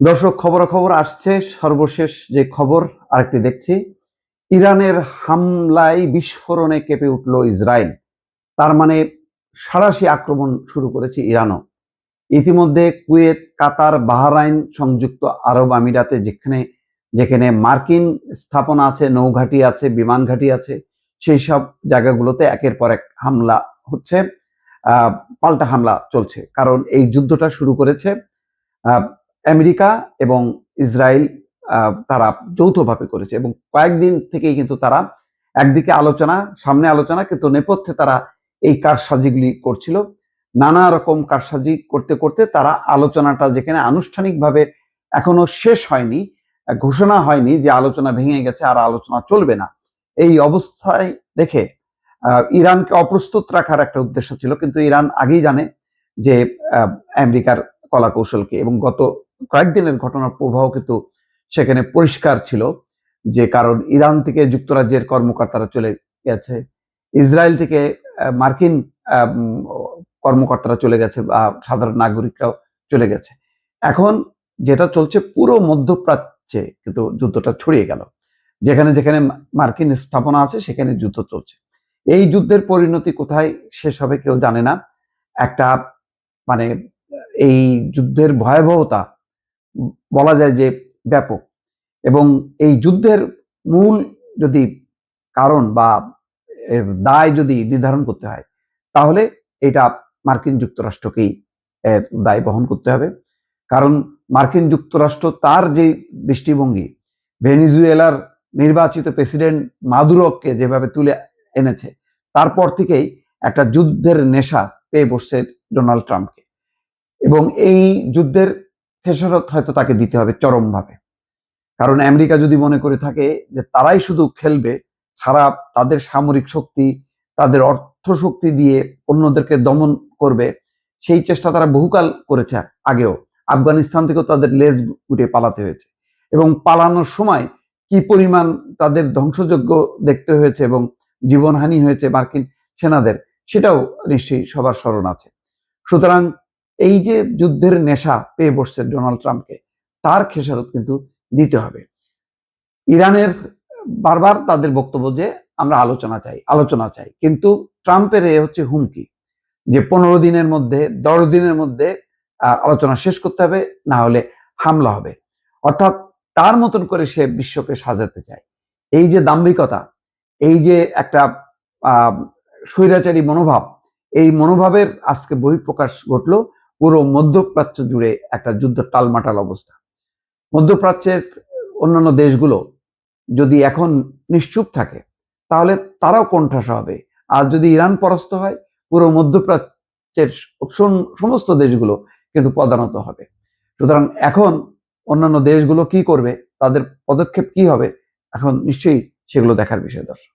দর্শক, খবরাখবর আসছে। সর্বশেষ যে খবর আরেকটি দেখছি, ইরানের হামলায় বিস্ফোরণে কেঁপে উঠল ইসরায়েল। তার মানে সাঁড়াশি আক্রমণ শুরু করেছে ইরানও। ইতিমধ্যে কুয়েত, কাতার, বাহরাইন, সংযুক্ত আরব আমিরাতে যেখানে যেখানে মার্কিন স্থাপনা আছে, নৌঘাঁটি আছে, বিমান ঘাঁটি আছে, সেই সব জায়গাগুলোতে একের পর এক হামলা হচ্ছে। পাল্টা হামলা চলছে, কারণ এই যুদ্ধটা শুরু করেছে আমেরিকা এবং ইসরায়েল। তারা যৌথভাবে করেছে এবং কয়েকদিন থেকেই কিন্তু তারা একদিকে সামনে আলোচনা, কিন্তু নেপথ্যে তারা এই কারসাজিগুলি করছিল। নানা রকম কারসাজি করতে করতে তারা আলোচনাটা, যেখানে আনুষ্ঠানিকভাবে এখনো শেষ হয়নি, ঘোষণা হয়নি যে আলোচনা ভেঙে গেছে আর আলোচনা চলবে না, এই অবস্থায় রেখে ইরানকে অপ্রস্তুত রাখার একটা উদ্দেশ্য ছিল। কিন্তু ইরান আগেই জানে যে আমেরিকার কলা কৌশলকে, এবং গত কয়েকদিনের ঘটনার প্রভাব কিন্তু সেখানে পরিষ্কার ছিল। যে কারণ ইরান থেকে যুক্তরাজ্যের কর্মকর্তারা চলে গেছে, ইসরায়েল থেকে মার্কিন কর্মকর্তারা চলে গেছে, বা সাধারণ নাগরিকরাও চলে গেছে। এখন যেটা চলছে, পুরো মধ্যপ্রাচ্যে কিন্তু যুদ্ধটা ছড়িয়ে গেল। যেখানে যেখানে মার্কিন স্থাপনা আছে সেখানে যুদ্ধ চলছে। এই যুদ্ধের পরিণতি কোথায় শেষ হবে কেউ জানে না। একটা মানে এই যুদ্ধের ভয়াবহতা বলা যায় যে ব্যাপক, এবং এই যুদ্ধের মূল যদি কারণ বা এর দায় যদি নির্ধারণ করতে হয়, তাহলে এটা মার্কিন যুক্তরাষ্ট্রকেই এর দায় বহন করতে হবে। কারণ মার্কিন যুক্তরাষ্ট্র তার যে দৃষ্টিভঙ্গি, ভেনিজুয়েলার নির্বাচিত প্রেসিডেন্ট মাদুরোকে যেভাবে তুলে এনেছে, তারপর থেকেই একটা যুদ্ধের নেশা পেয়ে বসছে ডোনাল্ড ট্রাম্পকে। এবং এই যুদ্ধের খেসারত হয়তো তাকে দিতে হবে চরমভাবে। কারণ আমেরিকা যদি মনে করে থাকে যে তারাই শুধু খেলবে, সারা তাদের সামরিক শক্তি, তাদের অর্থ শক্তি দিয়ে অন্যদেরকে দমন করবে, সেই চেষ্টা তারা বহুকাল করেছে আগেও। আফগানিস্তান থেকেও তাদের লেজ গুটিয়ে পালাতে হয়েছে, এবং পালানোর সময় কি পরিমাণ তাদের ধ্বংসযজ্ঞ দেখতে হয়েছে এবং জীবনহানি হয়েছে মার্কিন সেনাদের, সেটাও নিশ্চয়ই সবার স্মরণ আছে। সুতরাং এই যে যুদ্ধের নেশা পেয়ে বসছে ডোনাল্ড ট্রাম্পকে, তার খেসারত কিন্তু দিতে হবে। ইরানের বারবার তাদের বক্তব্য যে আমরা আলোচনা চাই, কিন্তু ট্রাম্পের এ হচ্ছে হুমকি যে 15 দিনের মধ্যে, 10 দিনের মধ্যে আলোচনা শেষ করতে হবে, না হলে হামলা হবে। অর্থাৎ তার মতন করে সে বিশ্বকে সাজাতে চায়। এই যে দাম্ভিকতা, এই যে একটা স্বৈরাচারী মনোভাব, এই মনোভাবের আজকে বহিঃপ্রকাশ ঘটলো। পুরো মধ্যপ্রাচ্য জুড়ে একটা যুদ্ধ টালমাটাল অবস্থা। মধ্যপ্রাচ্যের অন্যান্য দেশগুলো যদি এখন নিশ্চুপ থাকে, তাহলে তারাও কোণঠাসা হবে। আর যদি ইরান পরাস্ত হয়, পুরো মধ্যপ্রাচ্যের সমস্ত দেশগুলো কিন্তু পদানত হবে। সুতরাং এখন অন্যান্য দেশগুলো কি করবে, তাদের পদক্ষেপ কি হবে, এখন নিশ্চয়ই সেগুলো দেখার বিষয়। দর্শক।